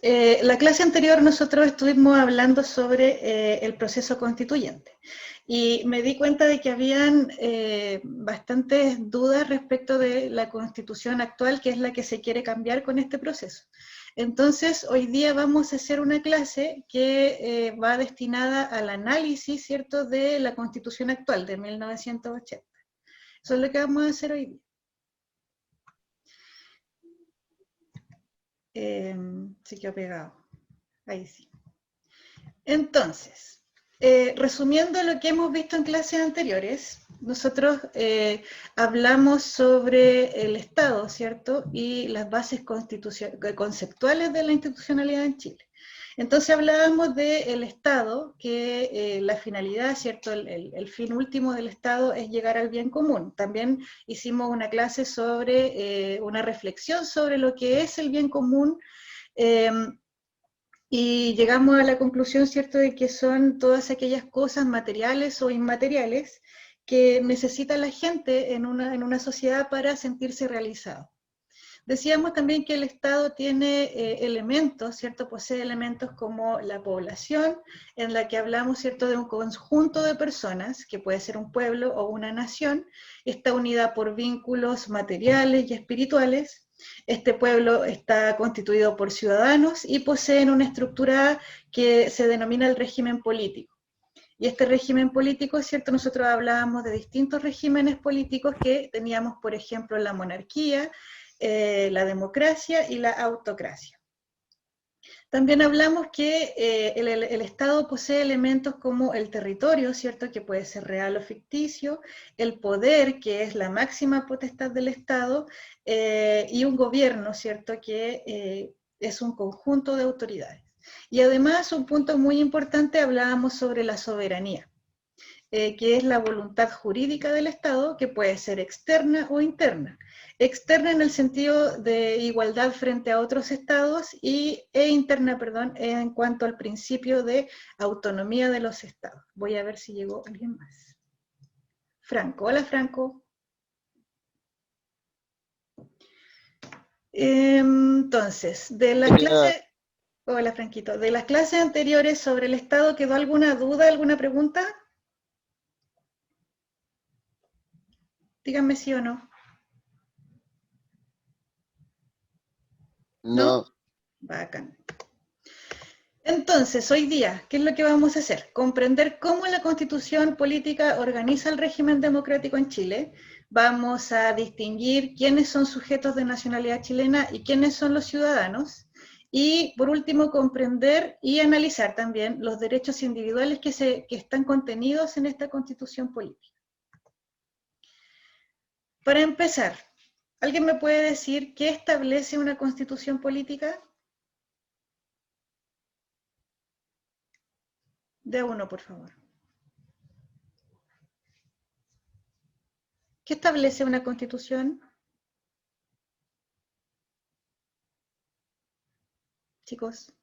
La clase anterior nosotros estuvimos hablando sobre el proceso constituyente y me di cuenta de que habían bastantes dudas respecto de la constitución actual, que es la que se quiere cambiar con este proceso. Entonces, hoy día vamos a hacer una clase que va destinada al análisis, ¿cierto?, de la constitución actual de 1980. Eso es lo que vamos a hacer hoy día. Se quedó pegado. Ahí sí. Entonces, resumiendo lo que hemos visto en clases anteriores, nosotros hablamos sobre el Estado, ¿cierto? Y las bases conceptuales de la institucionalidad en Chile. Entonces hablábamos del Estado, que la finalidad, ¿cierto? El fin último del Estado es llegar al bien común. También hicimos una clase sobre, una reflexión sobre lo que es el bien común, y llegamos a la conclusión, ¿cierto?, de que son todas aquellas cosas materiales o inmateriales que necesita la gente en una sociedad para sentirse realizado. Decíamos también que el Estado tiene elementos, ¿cierto? Posee elementos como la población, en la que hablamos, ¿cierto?, de un conjunto de personas, que puede ser un pueblo o una nación, está unida por vínculos materiales y espirituales. Este pueblo está constituido por ciudadanos y poseen una estructura que se denomina el régimen político. Y este régimen político, ¿cierto? Nosotros hablábamos de distintos regímenes políticos que teníamos, por ejemplo, la monarquía, la democracia y la autocracia. También hablamos que el Estado posee elementos como el territorio, ¿cierto?, que puede ser real o ficticio, el poder, que es la máxima potestad del Estado, y un gobierno, ¿cierto?, que es un conjunto de autoridades. Y además, un punto muy importante, hablábamos sobre la soberanía, que es la voluntad jurídica del Estado, que puede ser externa o interna. Externa en el sentido de igualdad frente a otros estados e interna, perdón, en cuanto al principio de autonomía de los estados. Voy a ver si llegó alguien más. Franco, hola Franco. Entonces, de las clases... Hola Franquito. De las clases anteriores sobre el Estado, ¿quedó alguna duda, alguna pregunta? Díganme sí o no. ¿No? Bacán. Entonces, hoy día, ¿qué es lo que vamos a hacer? Comprender cómo la Constitución política organiza el régimen democrático en Chile. Vamos a distinguir quiénes son sujetos de nacionalidad chilena y quiénes son los ciudadanos. Y, por último, comprender y analizar también los derechos individuales que están contenidos en esta Constitución política. Para empezar, ¿alguien me puede decir qué establece una Constitución política? De uno, por favor. ¿Qué establece una Constitución? Chicos.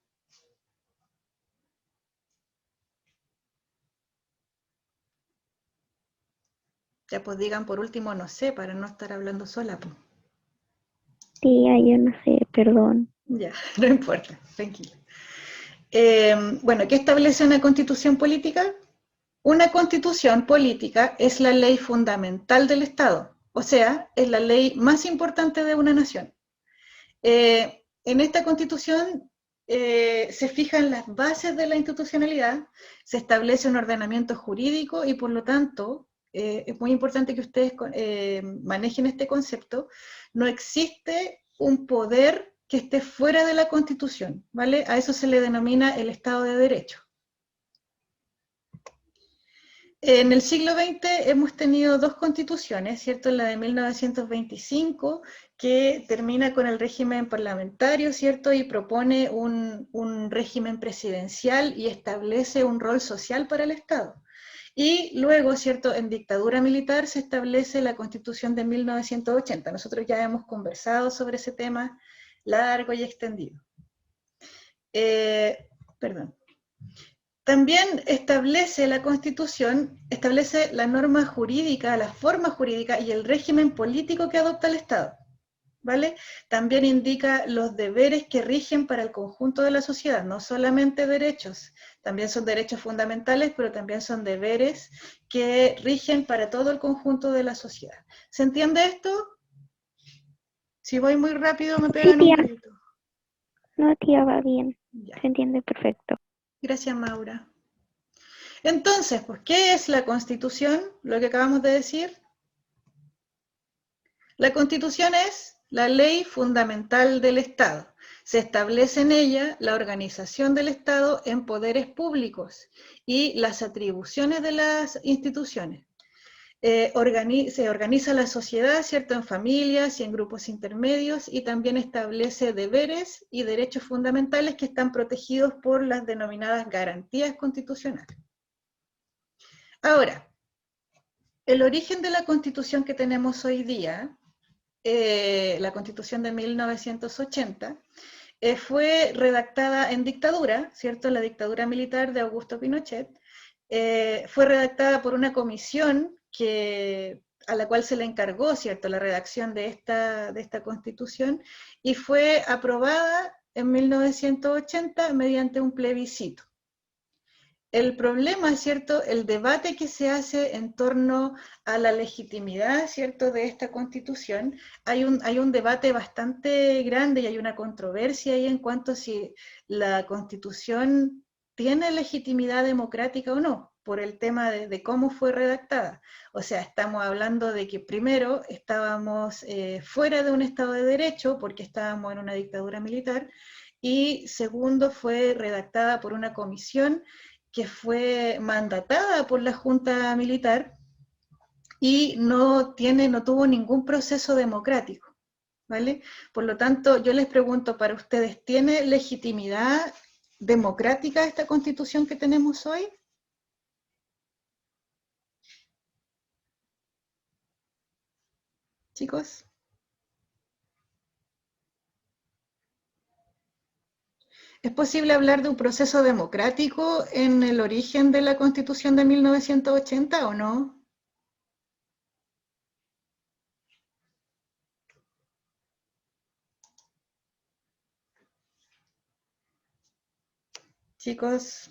Ya pues digan por último, no sé, para no estar hablando sola. Pues. Tía, yo no sé, perdón. Ya, no importa, tranquila. Bueno, ¿qué establece una constitución política? Una constitución política es la ley fundamental del Estado, o sea, es la ley más importante de una nación. En esta constitución se fijan las bases de la institucionalidad, se establece un ordenamiento jurídico y por lo tanto es muy importante que ustedes manejen este concepto. No existe un poder que esté fuera de la Constitución, ¿vale? A eso se le denomina el Estado de Derecho. En el siglo XX hemos tenido dos constituciones, ¿cierto? La de 1925, que termina con el régimen parlamentario, ¿cierto? Y propone un régimen presidencial y establece un rol social para el Estado. Y luego, ¿cierto?, en dictadura militar se establece la Constitución de 1980. Nosotros ya hemos conversado sobre ese tema largo y extendido. Perdón. También establece la Constitución, establece la norma jurídica, la forma jurídica y el régimen político que adopta el Estado. ¿vale? También indica los deberes que rigen para el conjunto de la sociedad, no solamente derechos, también son derechos fundamentales, pero también son deberes que rigen para todo el conjunto de la sociedad. ¿Se entiende esto? Si voy muy rápido me Sí, pegan un tía. grito. No, tía, va bien. Ya. Se entiende perfecto. Gracias, Maura. Entonces, pues, ¿qué es la Constitución? Lo que acabamos de decir. La Constitución es la ley fundamental del Estado. Se establece en ella la organización del Estado en poderes públicos y las atribuciones de las instituciones. Se organiza la sociedad, ¿cierto?, en familias y en grupos intermedios, y también establece deberes y derechos fundamentales que están protegidos por las denominadas garantías constitucionales. Ahora, el origen de la Constitución que tenemos hoy día, la Constitución de 1980, fue redactada en dictadura, ¿cierto?, la dictadura militar de Augusto Pinochet. Fue redactada por una comisión a la cual se le encargó, ¿cierto?, la redacción de esta Constitución, y fue aprobada en 1980 mediante un plebiscito. El problema, ¿cierto?, el debate que se hace en torno a la legitimidad, ¿cierto?, de esta Constitución, hay un debate bastante grande y hay una controversia ahí en cuanto a si la Constitución tiene legitimidad democrática o no, por el tema de cómo fue redactada. O sea, estamos hablando de que primero estábamos fuera de un Estado de Derecho, porque estábamos en una dictadura militar, y segundo, fue redactada por una comisión que fue mandatada por la Junta Militar y no tuvo ningún proceso democrático, ¿vale? Por lo tanto, yo les pregunto para ustedes, ¿tiene legitimidad democrática esta Constitución que tenemos hoy? Chicos. ¿Es posible hablar de un proceso democrático en el origen de la Constitución de 1980 o no? Chicos,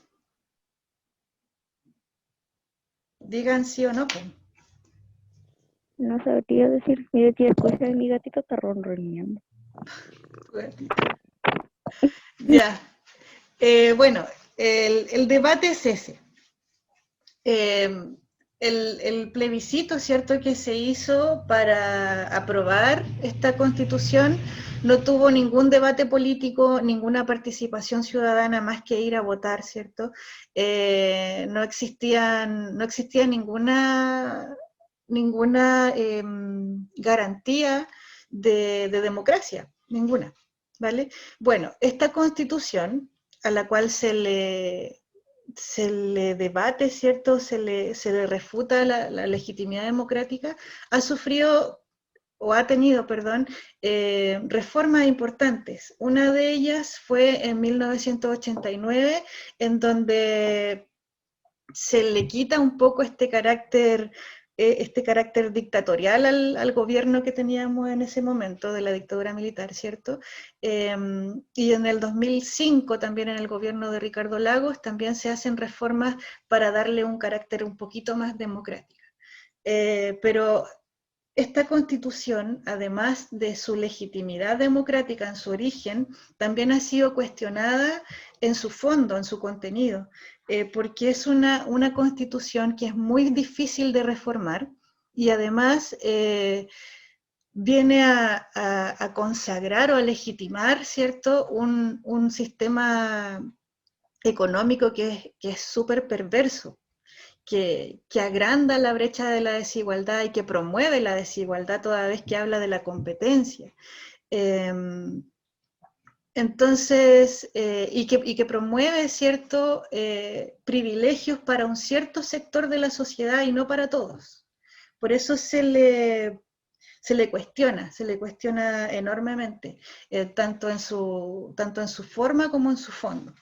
digan sí o no. No sabría decir. Mire, tía, escucha, mi gatito está ronroneando. Ya. Bueno, el debate es ese. El plebiscito, ¿cierto?, que se hizo para aprobar esta constitución no tuvo ningún debate político, ninguna participación ciudadana más que ir a votar, ¿cierto? No existía ninguna garantía de democracia, ninguna, ¿vale? Bueno, esta constitución a la cual se le debate, ¿cierto? Se le refuta la legitimidad democrática, ha sufrido o ha tenido, perdón, reformas importantes. Una de ellas fue en 1989, en donde se le quita un poco este carácter dictatorial al gobierno que teníamos en ese momento de la dictadura militar, ¿cierto? Y en el 2005, también en el gobierno de Ricardo Lagos, también se hacen reformas para darle un carácter un poquito más democrático. Pero esta constitución, además de su legitimidad democrática en su origen, también ha sido cuestionada en su fondo, en su contenido, porque es una constitución que es muy difícil de reformar y además viene a consagrar o a legitimar, ¿cierto?, un sistema económico que es súper perverso, que agranda la brecha de la desigualdad y que promueve la desigualdad toda vez que habla de la competencia. Eh, entonces, y que promueve ciertos privilegios para un cierto sector de la sociedad y no para todos. Por eso se le cuestiona enormemente, tanto en su forma como en su fondo.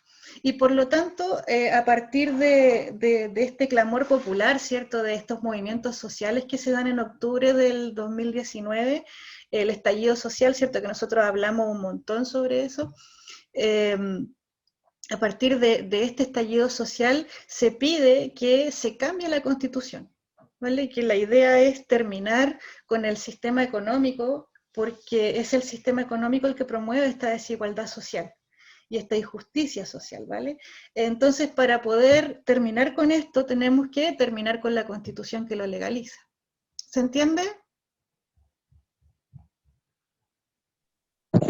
Y por lo tanto, a partir de este clamor popular, ¿cierto?, de estos movimientos sociales que se dan en octubre del 2019, el estallido social, ¿cierto?, que nosotros hablamos un montón sobre eso, a partir de este estallido social se pide que se cambie la Constitución, ¿vale? Que la idea es terminar con el sistema económico, porque es el sistema económico el que promueve esta desigualdad social y esta injusticia social, ¿vale? Entonces, para poder terminar con esto, tenemos que terminar con la Constitución que lo legaliza. ¿Se entiende?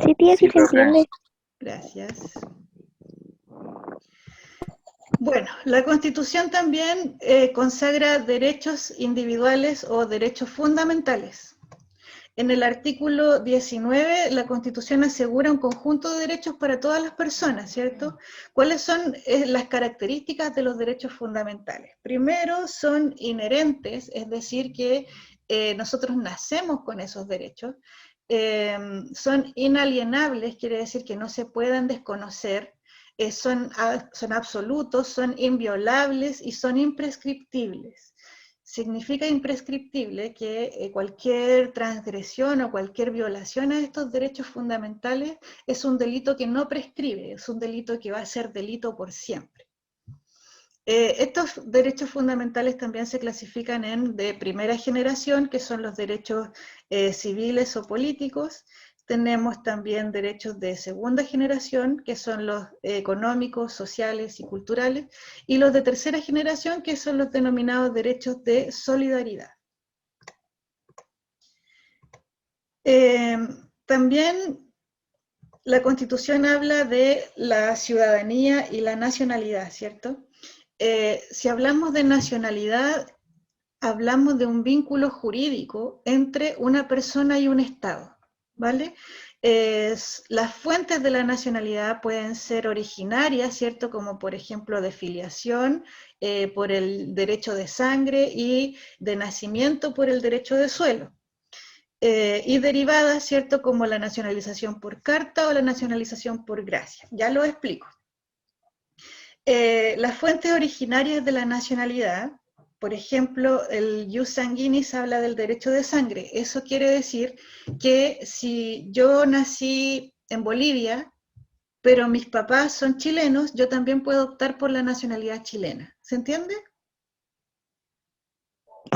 Sí, tía, sí Sí, se profe. entiende. Gracias. Bueno, la Constitución también consagra derechos individuales o derechos fundamentales. En el artículo 19, la Constitución asegura un conjunto de derechos para todas las personas, ¿cierto? ¿Cuáles son las características de los derechos fundamentales? Primero, son inherentes, es decir, que nosotros nacemos con esos derechos. Son inalienables, quiere decir que no se pueden desconocer. Son absolutos, son inviolables y son imprescriptibles. Significa imprescriptible que cualquier transgresión o cualquier violación a estos derechos fundamentales es un delito que no prescribe, es un delito que va a ser delito por siempre. Estos derechos fundamentales también se clasifican en de primera generación, que son los derechos civiles o políticos. Tenemos también derechos de segunda generación, que son los económicos, sociales y culturales, y los de tercera generación, que son los denominados derechos de solidaridad. También la Constitución habla de la ciudadanía y la nacionalidad, ¿cierto? Si hablamos de nacionalidad, hablamos de un vínculo jurídico entre una persona y un Estado, ¿vale? Las fuentes de la nacionalidad pueden ser originarias, ¿cierto? Como por ejemplo de filiación, por el derecho de sangre, y de nacimiento por el derecho de suelo. Y derivadas, ¿cierto? Como la nacionalización por carta o la nacionalización por gracia. Ya lo explico. Las fuentes originarias de la nacionalidad, por ejemplo, el jus sanguinis habla del derecho de sangre. Eso quiere decir que si yo nací en Bolivia, pero mis papás son chilenos, yo también puedo optar por la nacionalidad chilena. ¿Se entiende?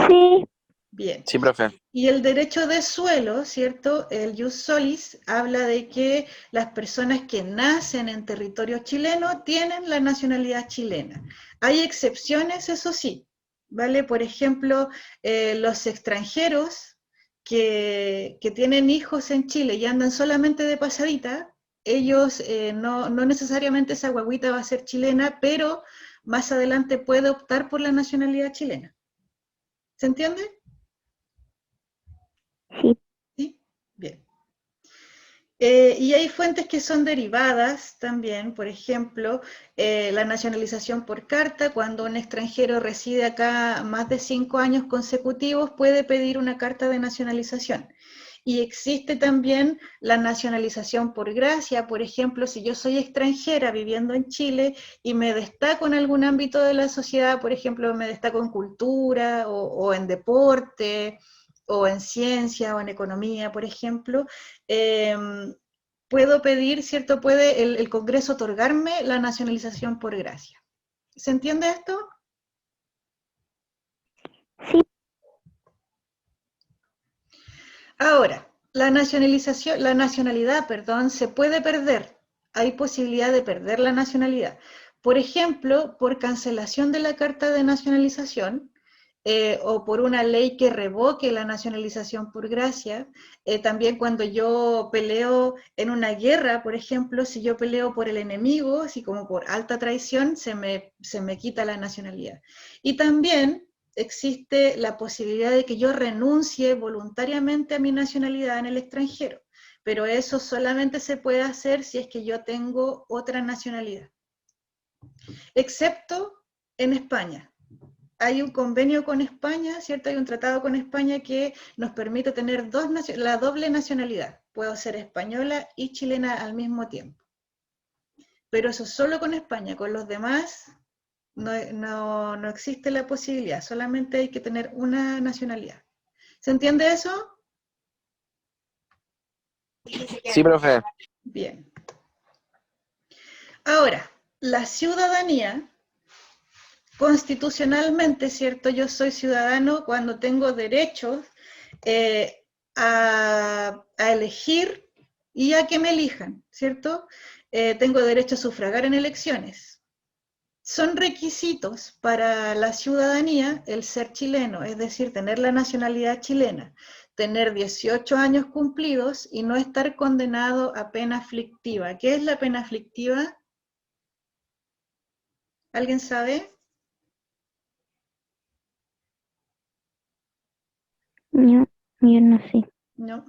Sí, Bien. Sí, profe. Y el derecho de suelo, ¿cierto? El jus solis habla de que las personas que nacen en territorio chileno tienen la nacionalidad chilena. Hay excepciones, eso sí, ¿vale? Por ejemplo, los extranjeros que tienen hijos en Chile y andan solamente de pasadita, ellos no necesariamente esa guagüita va a ser chilena, pero más adelante puede optar por la nacionalidad chilena. ¿Se entiende? sí. ¿Sí? Bien. Y hay fuentes que son derivadas también, por ejemplo, la nacionalización por carta. Cuando un extranjero reside acá más de 5 años consecutivos, puede pedir una carta de nacionalización. Y existe también la nacionalización por gracia. Por ejemplo, si yo soy extranjera viviendo en Chile y me destaco en algún ámbito de la sociedad, por ejemplo, me destaco en cultura o en deporte, o en ciencia o en economía, por ejemplo, puedo pedir, ¿cierto? Puede el Congreso otorgarme la nacionalización por gracia. ¿Se entiende esto? Sí, Ahora, la nacionalidad, perdón, se puede perder. Hay posibilidad de perder la nacionalidad. Por ejemplo, por cancelación de la carta de nacionalización, o por una ley que revoque la nacionalización por gracia. También cuando yo peleo en una guerra, por ejemplo, si yo peleo por el enemigo, así como por alta traición, se me quita la nacionalidad. Y también existe la posibilidad de que yo renuncie voluntariamente a mi nacionalidad en el extranjero, pero eso solamente se puede hacer si es que yo tengo otra nacionalidad, excepto en España. Hay un convenio con España, ¿cierto? Hay un tratado con España que nos permite tener la doble nacionalidad. Puedo ser española y chilena al mismo tiempo. pero eso solo con España, con los demás no existe la posibilidad, solamente hay que tener una nacionalidad. ¿Se entiende eso? Sí, profe. Bien. Ahora, la ciudadanía, constitucionalmente, ¿cierto? Yo soy ciudadano cuando tengo derechos a elegir y a que me elijan, ¿cierto? Tengo derecho a sufragar en elecciones. Son requisitos para la ciudadanía el ser chileno, es decir, tener la nacionalidad chilena, tener 18 años cumplidos y no estar condenado a pena aflictiva. ¿Qué es la pena aflictiva? ¿Alguien sabe? Yo no sé. No.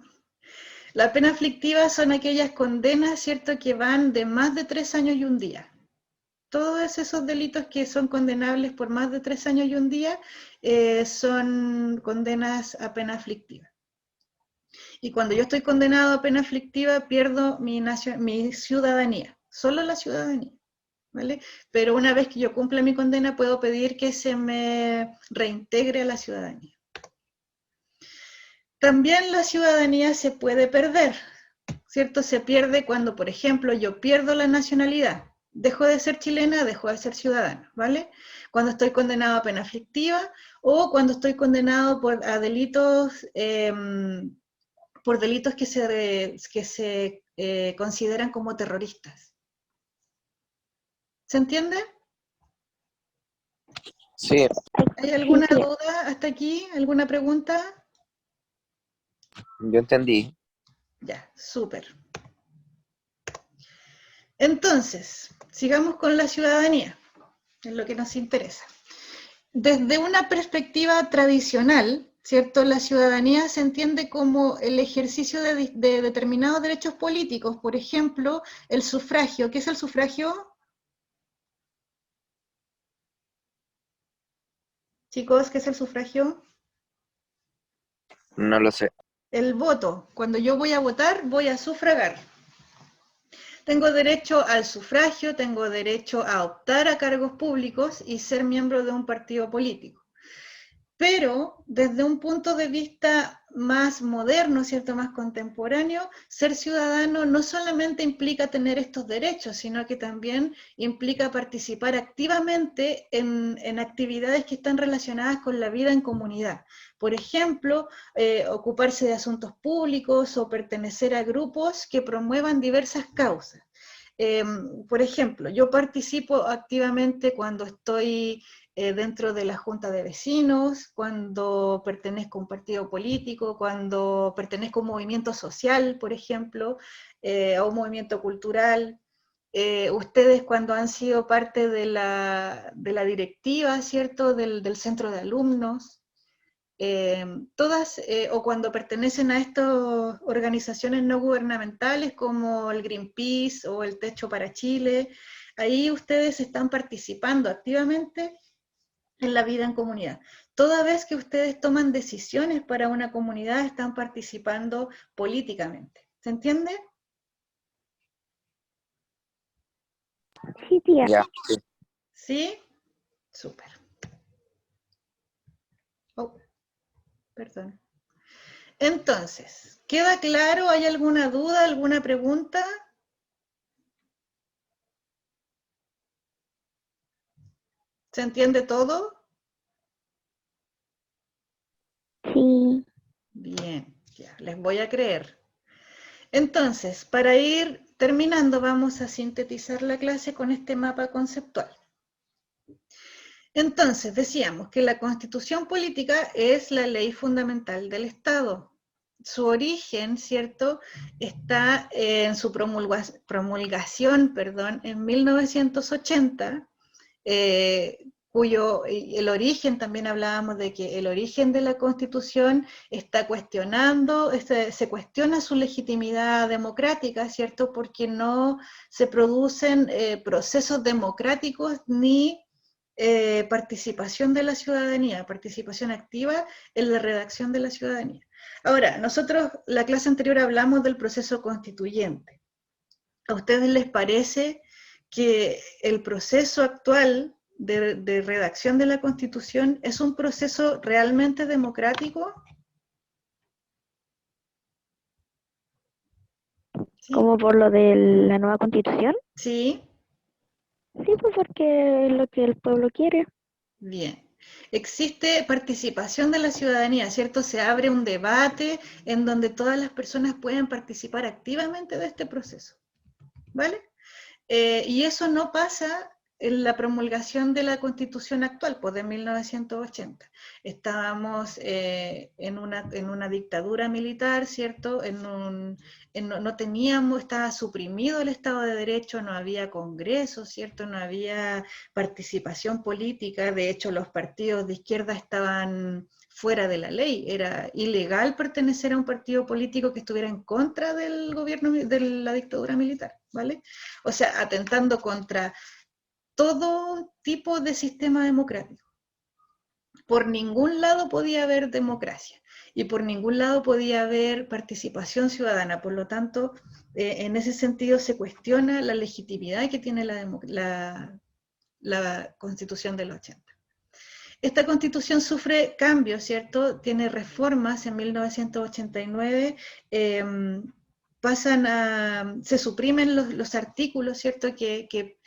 La pena aflictiva son aquellas condenas, ¿cierto?, que van de más de 3 años y un día. Todos esos delitos que son condenables por más de 3 años y un día son condenas a pena aflictiva. Y cuando yo estoy condenado a pena aflictiva, pierdo mi ciudadanía, solo la ciudadanía, ¿vale? Pero una vez que yo cumpla mi condena, puedo pedir que se me reintegre a la ciudadanía. También la ciudadanía se puede perder, ¿cierto? Se pierde cuando, por ejemplo, yo pierdo la nacionalidad. Dejo de ser chilena, dejo de ser ciudadana, ¿vale? Cuando estoy condenado a pena aflictiva o cuando estoy condenado por delitos que se consideran como terroristas. ¿Se entiende? Sí. ¿Hay alguna Sí, duda hasta aquí? ¿Alguna pregunta? Yo entendí. Ya, súper. Entonces, sigamos con la ciudadanía, es lo que nos interesa. Desde una perspectiva tradicional, ¿cierto? La ciudadanía se entiende como el ejercicio de determinados derechos políticos, por ejemplo, el sufragio. ¿Qué es el sufragio? Chicos, ¿qué es el sufragio? No lo sé. El voto. Cuando yo voy a votar, voy a sufragar. Tengo derecho al sufragio, tengo derecho a optar a cargos públicos y ser miembro de un partido político. Pero desde un punto de vista más moderno, ¿cierto? Más contemporáneo, ser ciudadano no solamente implica tener estos derechos, sino que también implica participar activamente en actividades que están relacionadas con la vida en comunidad. Por ejemplo, ocuparse de asuntos públicos o pertenecer a grupos que promuevan diversas causas. Por ejemplo, yo participo activamente cuando estoy dentro de la junta de vecinos, cuando pertenezco a un partido político, cuando pertenezco a un movimiento social, por ejemplo, a un movimiento cultural. Ustedes cuando han sido parte de la directiva, ¿cierto?, del centro de alumnos, todas, o cuando pertenecen a estas organizaciones no gubernamentales como el Greenpeace o el Techo para Chile, ahí ustedes están participando activamente en la vida en comunidad. Toda vez que ustedes toman decisiones para una comunidad, están participando políticamente. ¿Se entiende? sí, tía. Ya. Sí. ¿Sí? Súper. Oh, perdón. Entonces, ¿queda claro? ¿Hay alguna duda, alguna pregunta? ¿Se entiende todo? Sí. Bien, ya, les voy a creer. Entonces, para ir terminando, vamos a sintetizar la clase con este mapa conceptual. Entonces, decíamos que la Constitución política es la ley fundamental del Estado. Su origen, ¿cierto?, está en su promulgación, en 1980, cuyo el origen, también hablábamos de que el origen de la Constitución está cuestionando, se cuestiona su legitimidad democrática, ¿cierto?, porque no se producen procesos democráticos ni participación de la ciudadanía, participación activa en la redacción de la ciudadanía. Ahora, nosotros la clase anterior hablamos del proceso constituyente. ¿A ustedes les parece que el proceso actual de redacción de la Constitución es un proceso realmente democrático? ¿Sí? Como por lo de la nueva constitución. Sí, Sí, pues porque es lo que el pueblo quiere. bien. Existe participación de la ciudadanía, ¿cierto? Se abre un debate en donde todas las personas pueden participar activamente de este proceso, ¿vale? Y eso no pasa en la promulgación de la Constitución actual, pues de 1980. Estábamos en una dictadura militar, ¿cierto? No teníamos, estaba suprimido el Estado de Derecho, no había Congreso, ¿cierto? No había participación política, de hecho los partidos de izquierda estaban fuera de la ley, era ilegal pertenecer a un partido político que estuviera en contra del gobierno, de la dictadura militar, ¿vale? O sea, atentando contra todo tipo de sistema democrático. Por ningún lado podía haber democracia y por ningún lado podía haber participación ciudadana. Por lo tanto, en ese sentido se cuestiona la legitimidad que tiene la Constitución del 80. Esta Constitución sufre cambios, ¿cierto? Tiene reformas en 1989, se suprimen los artículos, ¿cierto? Que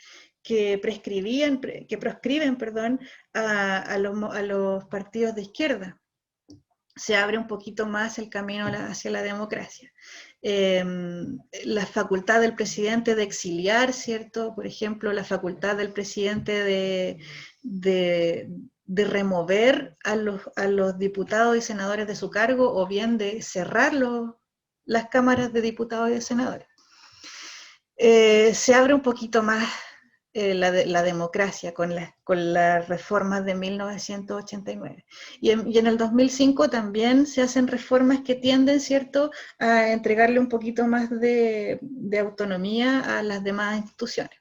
proscriben, perdón, a los partidos de izquierda. Se abre un poquito más el camino hacia la democracia. La facultad del presidente de exiliar, ¿cierto? Por ejemplo, la facultad del presidente de remover a los diputados y senadores de su cargo, o bien de cerrar las cámaras de diputados y de senadores. Se abre un poquito más la democracia con las reformas de 1989. Y en el 2005 también se hacen reformas que tienden, ¿cierto?, a entregarle un poquito más de autonomía a las demás instituciones.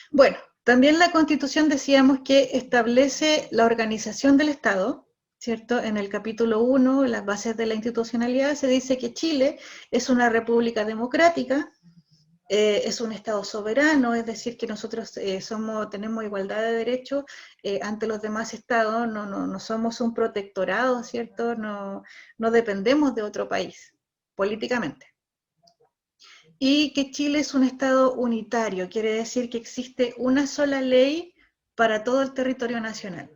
Bueno, también la Constitución decíamos que establece la organización del Estado, ¿cierto? En el capítulo 1, las bases de la institucionalidad, se dice que Chile es una república democrática, es un Estado soberano, es decir, que nosotros tenemos igualdad de derechos ante los demás Estados, no somos un protectorado, ¿cierto? No dependemos de otro país, políticamente. Y que Chile es un Estado unitario, quiere decir que existe una sola ley para todo el territorio nacional.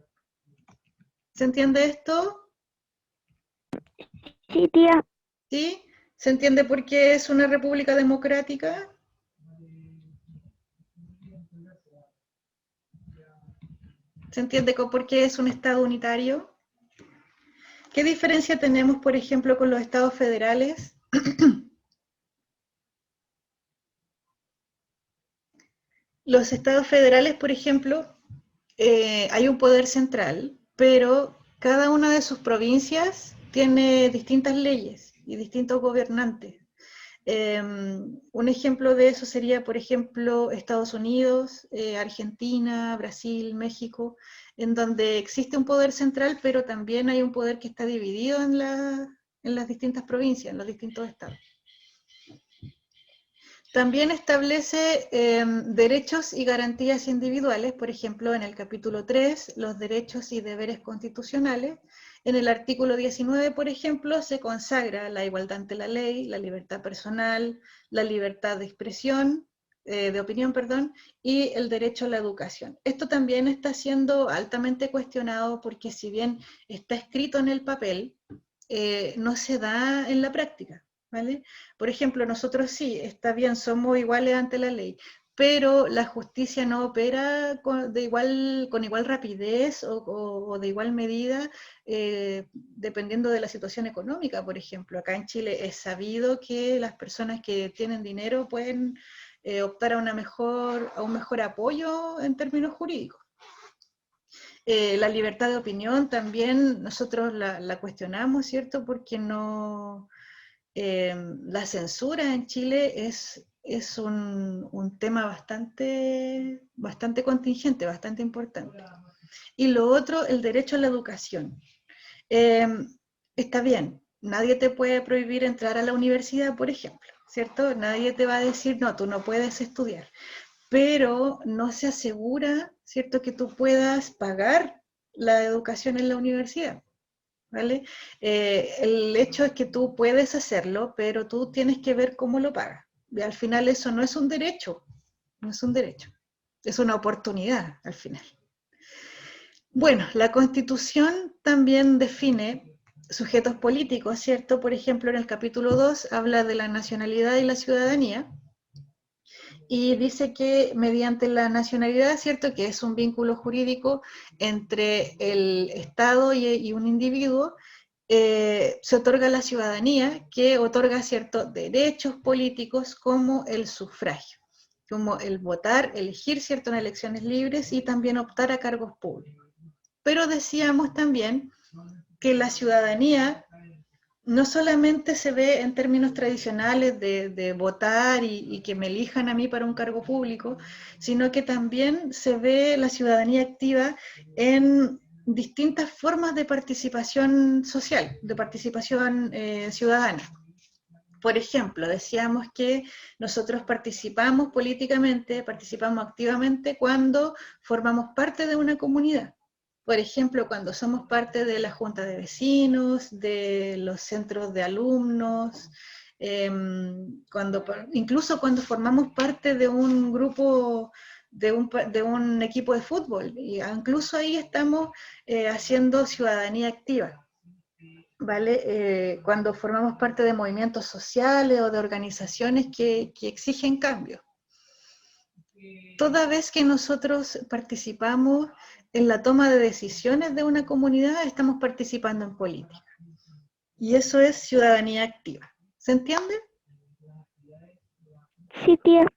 ¿Se entiende esto? Sí, tía. ¿Sí? ¿Se entiende por qué es una república democrática? ¿Se entiende por qué es un Estado unitario? ¿Qué diferencia tenemos, por ejemplo, con los estados federales? Los estados federales, por ejemplo, hay un poder central, pero cada una de sus provincias tiene distintas leyes y distintos gobernantes. Un ejemplo de eso sería, por ejemplo, Estados Unidos, Argentina, Brasil, México, en donde existe un poder central, pero también hay un poder que está dividido en las distintas provincias, en los distintos estados. También establece derechos y garantías individuales, por ejemplo, en el capítulo 3, los derechos y deberes constitucionales. En el artículo 19, por ejemplo, se consagra la igualdad ante la ley, la libertad personal, la libertad de expresión, de opinión, perdón, y el derecho a la educación. Esto también está siendo altamente cuestionado porque si bien está escrito en el papel, no se da en la práctica. ¿Vale? Por ejemplo, nosotros sí, está bien, somos iguales ante la ley, pero la justicia no opera con igual rapidez o de igual medida, dependiendo de la situación económica, por ejemplo. Acá en Chile es sabido que las personas que tienen dinero pueden optar a un mejor apoyo en términos jurídicos. La libertad de opinión también nosotros la cuestionamos, ¿cierto? Porque no... la censura en Chile es un tema bastante contingente, bastante importante. Y lo otro, el derecho a la educación. Está bien, nadie te puede prohibir entrar a la universidad, por ejemplo, ¿cierto? Nadie te va a decir, no, tú no puedes estudiar. pero no se asegura, ¿cierto?, que tú puedas pagar la educación en la universidad, ¿vale? El hecho es que tú puedes hacerlo, pero tú tienes que ver cómo lo pagas. Y al final eso no es un derecho, no es un derecho, es una oportunidad al final. Bueno, la Constitución también define sujetos políticos, ¿cierto? Por ejemplo, en el capítulo 2 habla de la nacionalidad y la ciudadanía, y dice que mediante la nacionalidad, ¿cierto?, que es un vínculo jurídico entre el Estado y un individuo, se otorga la ciudadanía, que otorga ciertos derechos políticos como el sufragio, como el votar, elegir, ¿cierto?, en elecciones libres y también optar a cargos públicos. Pero decíamos también que la ciudadanía no solamente se ve en términos tradicionales de votar y que me elijan a mí para un cargo público, sino que también se ve la ciudadanía activa en distintas formas de participación social, de participación ciudadana. Por ejemplo, decíamos que nosotros participamos políticamente, participamos activamente cuando formamos parte de una comunidad. Por ejemplo, cuando somos parte de la junta de vecinos, de los centros de alumnos, incluso cuando formamos parte de un grupo, de un equipo de fútbol. Incluso ahí estamos haciendo ciudadanía activa. ¿Vale? Cuando formamos parte de movimientos sociales o de organizaciones que exigen cambio. Toda vez que nosotros participamos en la toma de decisiones de una comunidad, estamos participando en política. Y eso es ciudadanía activa. ¿Se entiende? Sí, tía.